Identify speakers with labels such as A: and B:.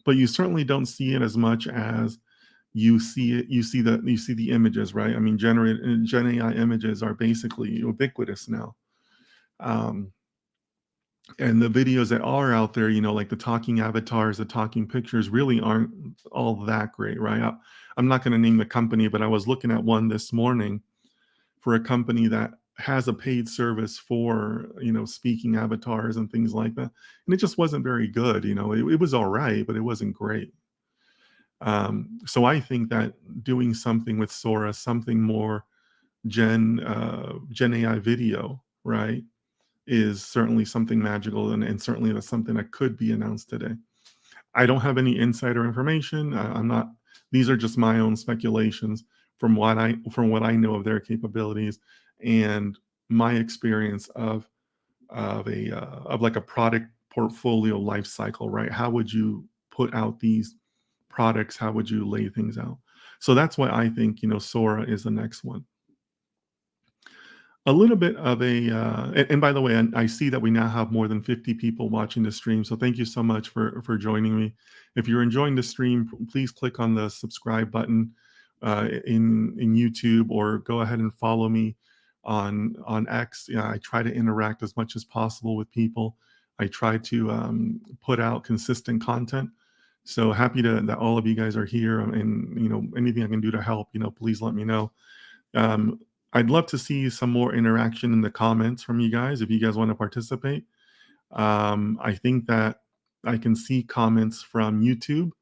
A: but you certainly don't see it as much as you see it. You see the images, right? I mean, Gen AI images are basically ubiquitous now. Um, and the videos that are out there, like the talking avatars, the talking pictures, really aren't all that great, right? I'm not going to name the company, but I was looking at one this morning for a company that has a paid service for speaking avatars and things like that, and it just wasn't very good. It was all right, but it wasn't great. So I think that doing something with Sora, something more Gen AI video, right, is certainly something magical, and certainly that's something that could be announced today. I don't have any insider information. I'm not. These are just my own speculations from what I know of their capabilities and my experience of like a product portfolio life cycle, right? How would you put out these products? How would you lay things out? So that's why I think Sora is the next one. A little bit of and by the way, I see that we now have more than 50 people watching the stream. So thank you so much for joining me. If you're enjoying the stream, please click on the subscribe button in YouTube, or go ahead and follow me on X. Yeah, I try to interact as much as possible with people. I try to put out consistent content. So happy that all of you guys are here, and anything I can do to help, please let me know. Um, I'd love to see some more interaction in the comments from you guys if you guys want to participate. I think that I can see comments from YouTube.